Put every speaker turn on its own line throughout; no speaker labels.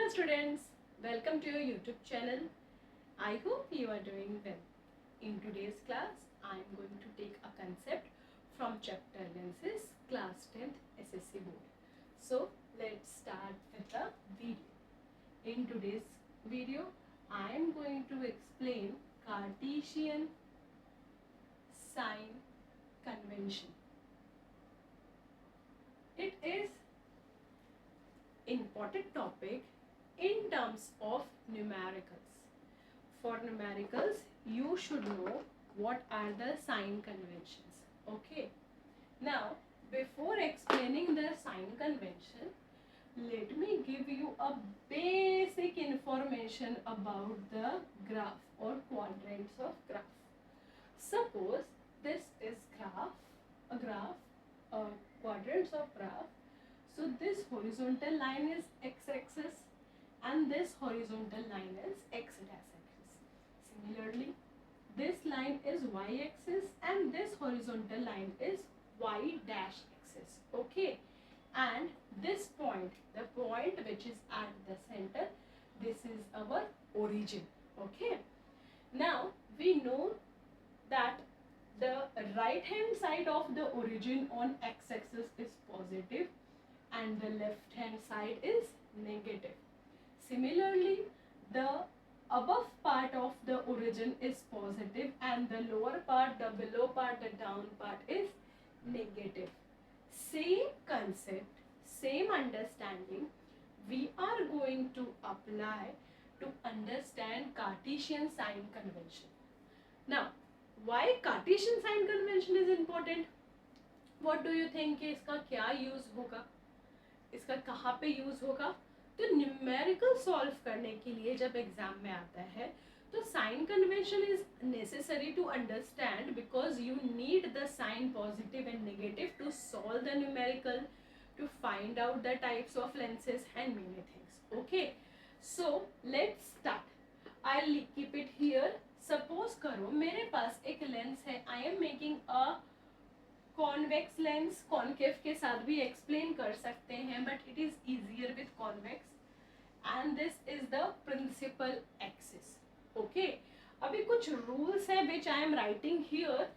Hello students, welcome to your YouTube channel. I hope you are doing well. In today's class, I am going to take a concept from chapter lenses class 10th SSC board. So let's start with the video. In today's video, I am going to explain Cartesian sign convention. It is important topic in terms of numericals. For numericals, you should know what are the sign conventions. Okay. Now, before explaining the sign convention, let me give you a basic information about the graph or quadrants of graph. Suppose this is quadrants of graph. So this horizontal line is x-axis and this horizontal line is x-axis. Similarly, this line is y-axis and this horizontal line is y-axis. Okay, and this point, the point which is at the center, this is our origin. Okay, now we know that the right hand side of the origin on x-axis is positive and the left hand side is negative. Similarly, the above part of the origin is positive and the lower part, the below part, the down part is negative. Same concept, same understanding we are going to apply to understand Cartesian sign convention. Now, why Cartesian sign convention is important? What do you think कि इसका क्या use होगा, इसका कहाँ पे use होगा? तो numerical solve करने के लिए जब एग्जाम में आता है तो sign convention is necessary to understand because you need the sign positive and negative to solve the numerical, to find out the types of lenses and many things. Okay, so let's start. I keep it here. Suppose करो मेरे पास एक lens है. I am making a convex lens. Concave के साथ भी explain कर सकते हैं but it is easier with convex. And this is the principal axis. Okay, अभी कुछ रूल्स है which I am writing here,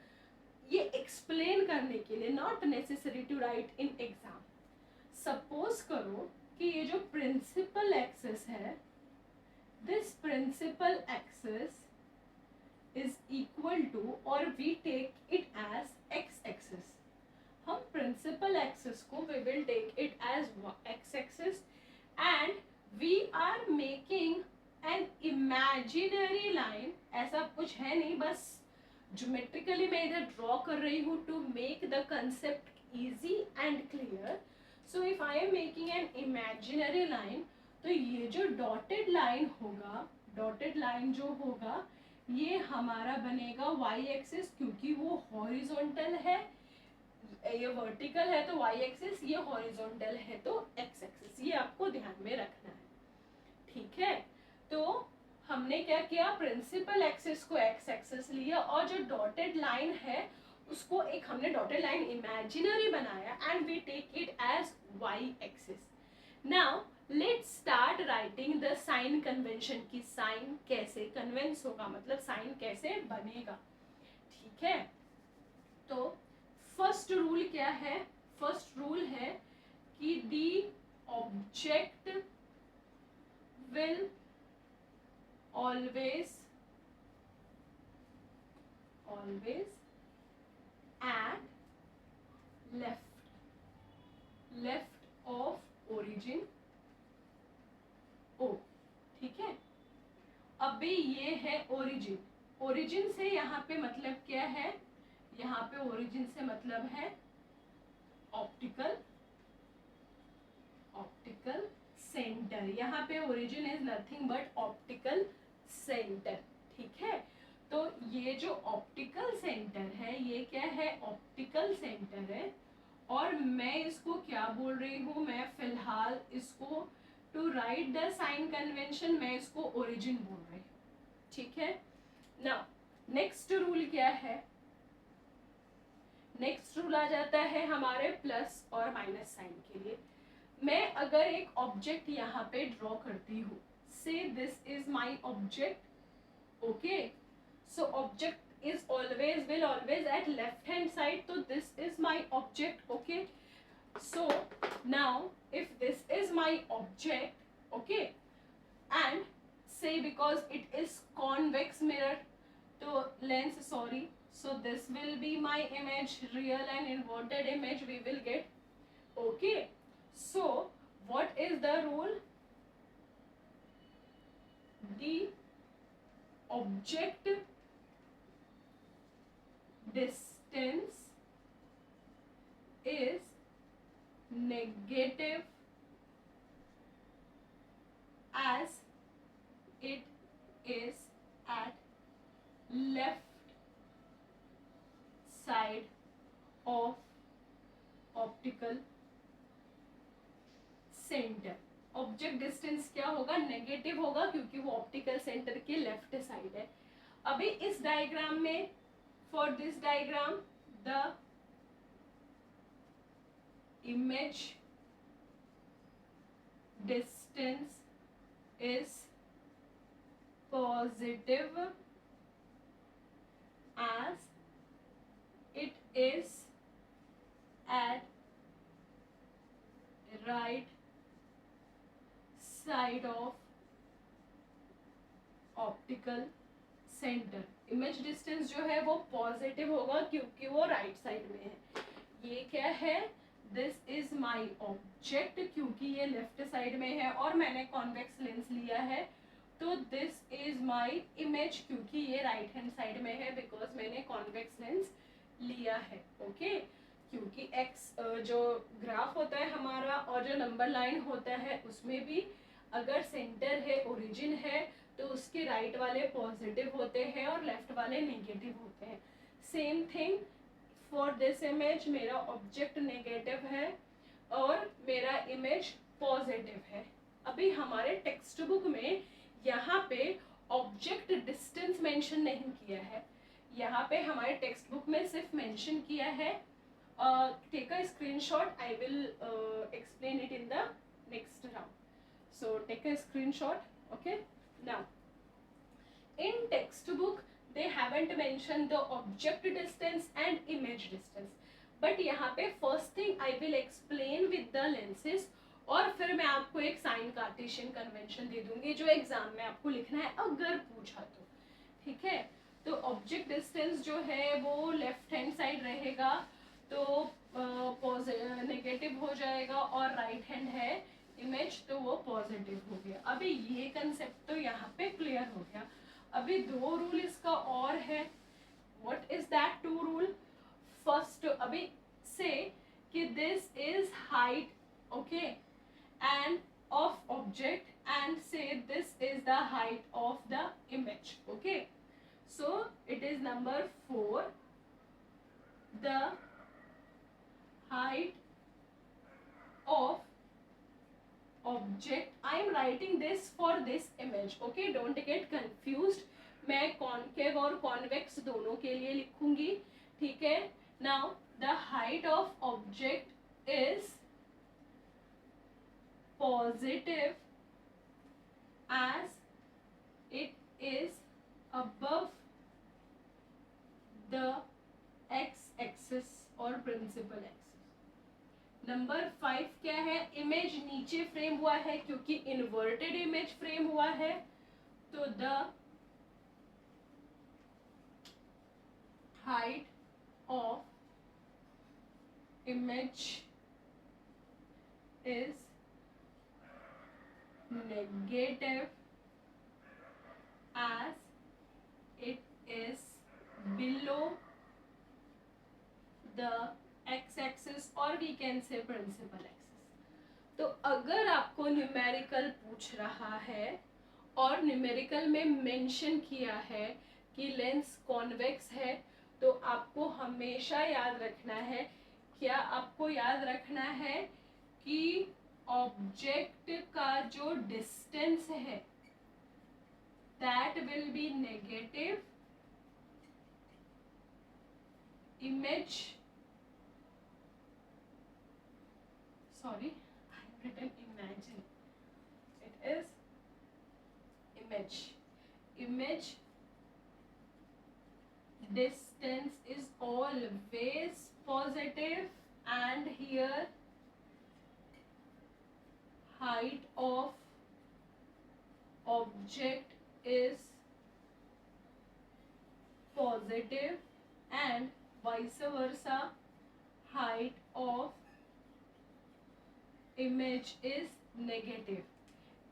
ये एक्सप्लेन करने के लिए, not necessary to write in exam. Suppose करो कि ये जो प्रिंसिपल एक्सिस है, this principal axis is equal to or we take it as x-axis. हम principal axis को we will take it as x-axis and we are making an imaginary line. ऐसा कुछ है नहीं, बस geometrically मैं इधर draw कर रही हूँ to make the concept easy and clear. So if I am making an imaginary line, तो ये जो dotted line होगा, dotted line जो होगा ये हमारा बनेगा y एक्सिस, क्योंकि वो हॉरिजॉन्टल है, ये वर्टिकल है तो y एक्सिस, ये हॉरिजॉन्टल है तो x एक्सिस. ये आपको ध्यान में रखना है. ठीक है, तो हमने क्या किया, प्रिंसिपल एक्सिस को x एक्सिस लिया और जो डॉटेड लाइन है उसको एक हमने डॉटेड लाइन इमेजिनरी बनाया and we take it as y axis. Now let's start writing the sign convention की साइन कैसे कन्वेंस होगा, मतलब साइन कैसे बनेगा. ठीक है, तो फर्स्ट रूल क्या है? फर्स्ट रूल है कि the object will always at left of origin O. ठीक है, अभी ये है ओरिजिन. ओरिजिन से यहाँ पे मतलब क्या है? यहाँ पे ओरिजिन से मतलब है ऑप्टिकल सेंटर. यहाँ पे origin is nothing but optical centre. ठीक है, तो ये जो ऑप्टिकल सेंटर है ये क्या है? ऑप्टिकल सेंटर है. और मैं इसको क्या बोल रही हूँ? मैं फिलहाल इसको to write the sign convention मैं इसको ओरिजिन बोल रही हूँ. ठीक है, नाउ नेक्स्ट रूल क्या है? नेक्स्ट रूल आ जाता है हमारे प्लस और माइनस साइन के लिए. मैं अगर एक ऑब्जेक्ट यहाँ पे ड्रॉ करती हूँ, से this is my object, okay, so object is always will always at left hand side, so this is my object, okay. So now if this is my object, okay, and say because it is convex mirror, to lens, sorry, so this will be my image, real and inverted image we will get, okay. So what is the rule? The object distance is negative as it is at left side of optical center. Object distance क्या होगा? Negative होगा, क्योंकि वो optical centre के left side है. अभी इस diagram में, for this diagram, the image distance is positive as it is at right side of optical center. Image distance जो है वो पॉजिटिव होगा क्योंकि वो राइट साइड में है. ये क्या है? दिस इज माई ऑब्जेक्ट, क्योंकि ये लेफ्ट साइड में है और मैंने कॉन्वेक्स लेंस लिया है. तो दिस इज माई इमेज, क्योंकि ये राइट हैंड साइड में है बिकॉज मैंने कॉन्वेक्स लेंस लिया है, ओके. क्योंकि एक्स जो ग्राफ होता है हमारा और जो नंबर लाइन होता है उसमें भी अगर सेंटर है, ओरिजिन है, तो उसके राइट वाले पॉजिटिव होते हैं और लेफ्ट वाले नेगेटिव होते हैं. Same thing for this image, मेरा ऑब्जेक्ट नेगेटिव है और मेरा इमेज पॉजिटिव है. अभी हमारे टेक्स्ट बुक में यहाँ पे ऑब्जेक्ट डिस्टेंस मेंशन नहीं किया है. यहाँ पे हमारे टेक्स्ट बुक में सिर्फ मेंशन किया है. Take a screenshot, I will explain it in the next round. So take a screenshot, okay. Now in textbook they haven't mentioned the object distance and image distance, but यहाँ पे first thing I will explain with the lenses और फिर मैं आपको एक sign Cartesian convention दे दूंगी जो exam में आपको लिखना है अगर पूछा तो, ठीक है. तो ऑब्जेक्ट डिस्टेंस जो है वो लेफ्ट हैंड साइड रहेगा, तो नेगेटिव हो जाएगा, और राइट हैंड है इमेज तो वो पॉजिटिव हो गया. अभी ये कंसेप्ट तो यहाँ पे क्लियर हो गया. अभी दो रूल इसका और है. What is that two rule? First, अभी से कि this is height, okay, and of object, and से this is the height of the image, okay. So it is number 4, the height of object. I am writing this for this image, okay, don't get confused. मैं concave और convex दोनों के लिए लिखूंगी, ठीक है. Now the height of object is positive as it is above the x-axis और principal axis. Number 5 क्या है? इमेज नीचे फ्रेम हुआ है क्योंकि इन्वर्टेड इमेज फ्रेम हुआ है, तो the height of image is negative as it is below the x-axis और we can say principal axis. तो अगर आपको न्यूमेरिकल पूछ रहा है और न्यूमेरिकल में मेंशन किया है कि लेंस कॉन्वेक्स है, तो आपको हमेशा याद रखना है, क्या आपको याद रखना है कि ऑब्जेक्ट का जो डिस्टेंस है that will be negative, image, sorry, I am written imagine. It is image. Image distance is always positive, and here height of object is positive, and vice versa, height of image is negative.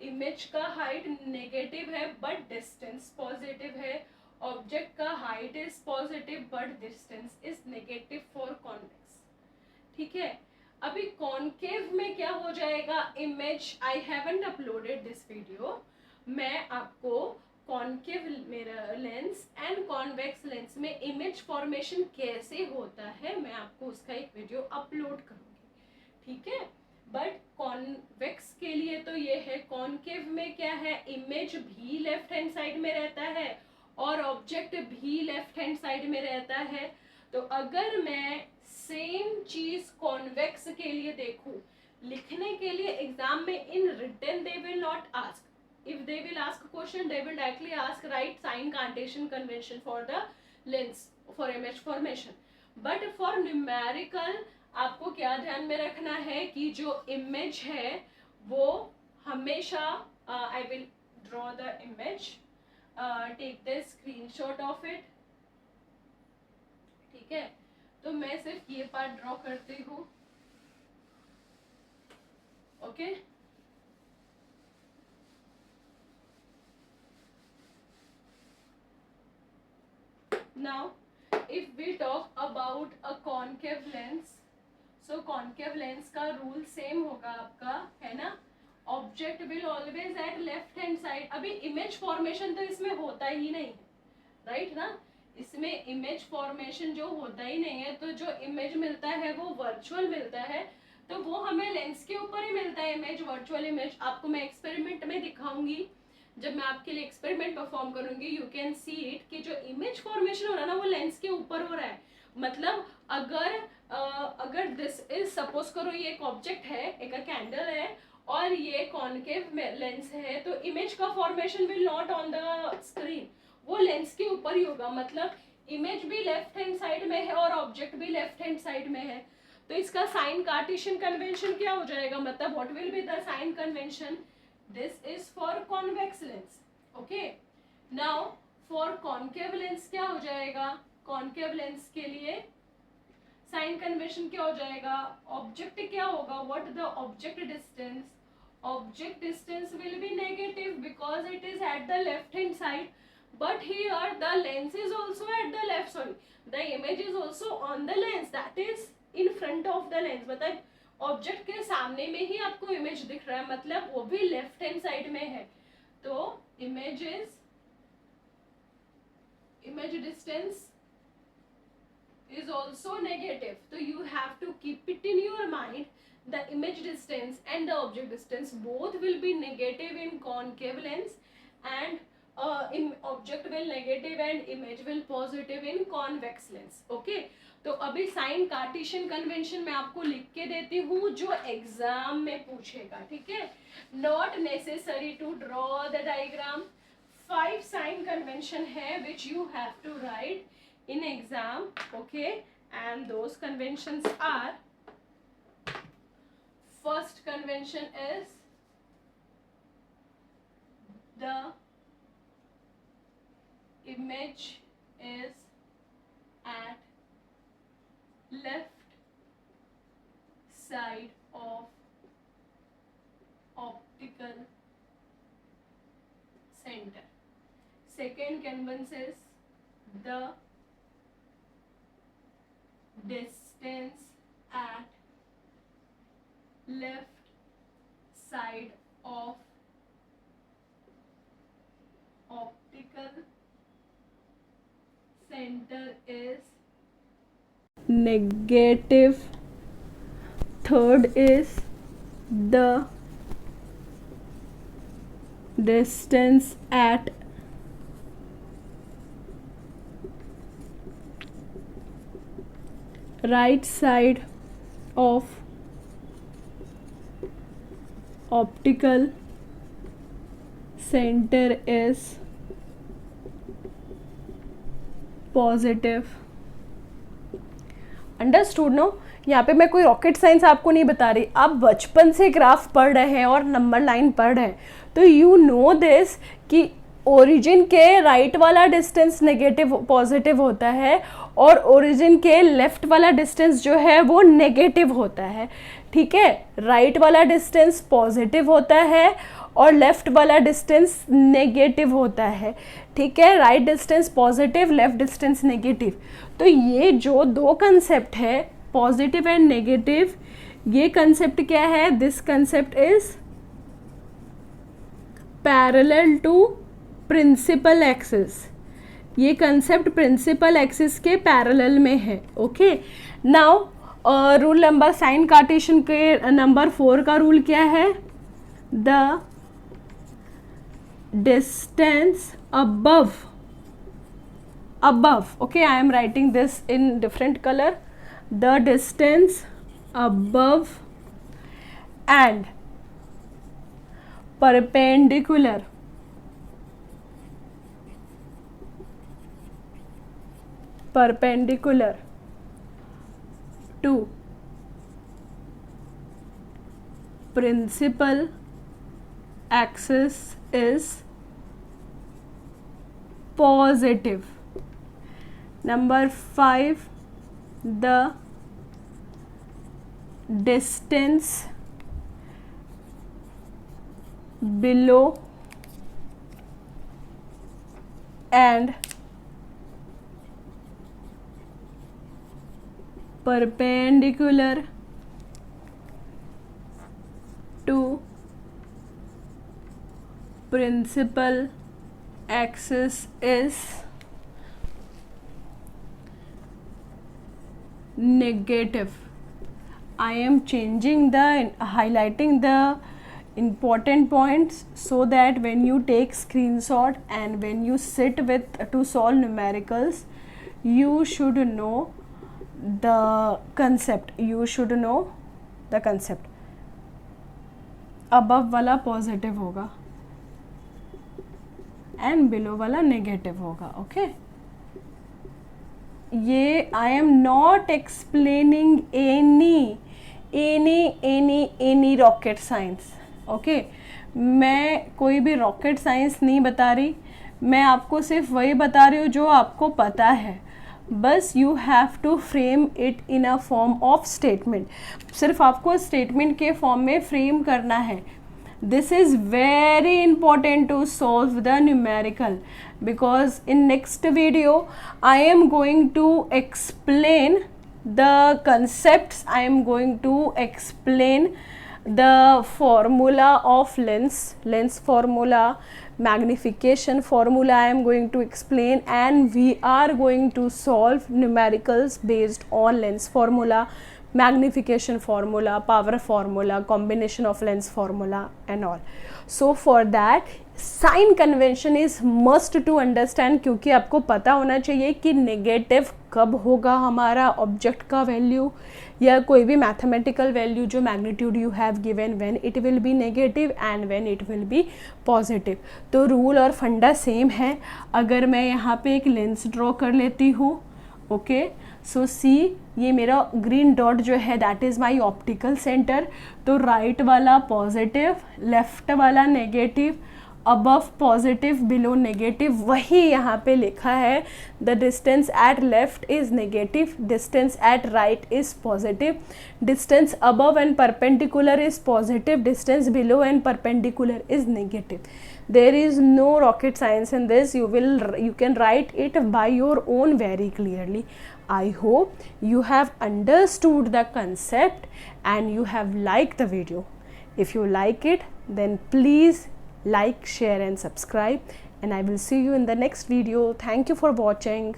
Image का height negative है but distance positive है. Object का height is positive but distance is negative for convex. ठीक है. अभी concave में क्या हो जाएगा? Image, I haven't uploaded this video. मैं आपको concave mirror lens and convex lens में इमेज फॉर्मेशन कैसे होता है मैं आपको उसका एक वीडियो अपलोड करूंगी. ठीक है. बट कॉन्वेक्स के लिए तो ये है. कॉन्केव में क्या है? इमेज भी लेफ्ट हैंड साइड में रहता है और ऑब्जेक्ट भी लेफ्ट हैंड साइड में रहता है. तो अगर मैं सेम चीज कॉन्वेक्स के लिए देखूं, लिखने के लिए एग्जाम में in written they will not ask. If they will ask question they will directly ask write sign Cartesian convention for the lens for image formation. But for numerical आपको क्या ध्यान में रखना है कि जो इमेज है वो हमेशा, I will draw the image, take the screenshot of it. ठीक है. तो मैं सिर्फ ये पार्ट ड्रॉ करती हूँ. Okay. Now if we talk about a concave lens, so concave lens का रूल सेम होगा आपका, है ना. Object will always at left hand side. अभी इमेज फॉर्मेशन तो इसमें होता ही नहीं है, राइट ना. इसमें इमेज फॉर्मेशन जो होता ही नहीं है, तो जो इमेज मिलता है वो वर्चुअल मिलता है. तो वो हमें लेंस के ऊपर ही मिलता है इमेज, वर्चुअल इमेज. आपको मैं एक्सपेरिमेंट में दिखाऊंगी, जब मैं आपके लिए एक्सपेरिमेंट परफॉर्म करूंगी. यू कैन सी इट कि जो इमेज फॉर्मेशन हो रहा है ना वो लेंस के ऊपर हो रहा है. मतलब अगर दिस इज, सपोज करो ये एक ऑब्जेक्ट है, एक कैंडल है और ये कॉन्केव लेंस है, तो इमेज का formation will not on the screen, वो लेंस के ऊपर ही होगा. मतलब इमेज भी लेफ्ट हैंड साइड में है और ऑब्जेक्ट भी लेफ्ट हैंड साइड में है. तो इसका साइन कार्टेशियन कन्वेंशन क्या हो जाएगा? मतलब what will be the sign convention? This is for convex lens. Okay. Now for concave lens क्या हो जाएगा? Concave lens के लिए साइन कन्वेंशन क्या हो जाएगा? ऑब्जेक्ट क्या होगा? What the object distance? Object distance will be negative because it is at the left hand side. But here the lens is also at the left. Sorry, the image is also on the lens. That is in front of the lens. मतलब object के सामने में ही आपको image दिख रहा है, मतलब वो भी लेफ्ट हैंड साइड में है. तो image distance is also negative. So you have to keep it in your mind. The image distance and the object distance both will be negative in concave lens, and object will negative and image will positive in convex lens. Okay. तो अभी sign Cartesian convention मैं आपको लिख के देती हूँ जो exam में पूछेगा. ठीक है. Not necessary to draw the diagram. 5 sign convention है which you have to write in exam. Okay. And those conventions are, first convention is the image is at left side of optical center. Second convention is the distance at left side of optical center is negative. Third is the distance at right side of optical center is positive. Understood no. यहाँ पे मैं कोई rocket science आपको नहीं बता रही, आप बचपन से ग्राफ पढ़ रहे हैं और नंबर लाइन पढ़ रहे हैं, तो यू नो दिस कि ओरिजिन के राइट वाला डिस्टेंस नेगेटिव पॉजिटिव होता है और ओरिजिन के लेफ्ट वाला डिस्टेंस जो है वो नेगेटिव होता है. ठीक है, राइट वाला डिस्टेंस पॉजिटिव होता है और लेफ्ट वाला डिस्टेंस नेगेटिव होता है. ठीक है, right distance positive, left distance negative. तो ये जो दो कंसेप्ट है पॉजिटिव एंड नेगेटिव, ये कंसेप्ट क्या है? This concept is parallel to principal axis. ये कंसेप्ट प्रिंसिपल एक्सिस के पैरेलल में है. Okay, now rule number sign Cartesian के नंबर 4 का रूल क्या है? The distance above, okay, I am writing this in different color. The distance above and perpendicular to principal axis is positive. Number 5, the distance below and perpendicular to principal axis is negative. I am changing highlighting the important points so that when you take screenshot and when you sit with to solve numericals, you should know the concept. above वाला positive होगा and below वाला negative होगा. Okay, ये I am not explaining any rocket science. Okay, मैं कोई भी rocket science नहीं बता रही, मैं आपको सिर्फ वही बता रही हूँ जो आपको पता है. बस you have to frame it in a form of statement. सिर्फ आपको स्टेटमेंट के फॉर्म में फ्रेम करना है. This is very important to solve the numerical, because in next video I am going to explain the concepts. I am going to explain the formula of lens formula, magnification formula I am going to explain, and we are going to solve numericals based on lens formula, magnification formula, power formula, combination of lens formula and all. So for that sign convention is must to understand, क्योंकि आपको पता होना चाहिए कि negative कब होगा हमारा object का वैल्यू या कोई भी मैथमेटिकल वैल्यू जो magnitude you have given, when it will be negative and when it will be positive. तो रूल और फंडा सेम है. अगर मैं यहाँ पे एक लेंस ड्रॉ कर लेती हूँ, ओके, सो सी ये मेरा ग्रीन डॉट जो है that is my optical centre. तो राइट वाला पॉजिटिव, लेफ्ट वाला negative, above positive, below negative, वही यहाँ पे लिखा है. The distance at left is negative, distance at right is positive, distance above and perpendicular is positive, distance below and perpendicular is negative. There is no rocket science in this. You can write it by your own very clearly. I hope you have understood the concept and you have liked the video. If you like it, then please like, share and subscribe, and I will see you in the next video. Thank you for watching.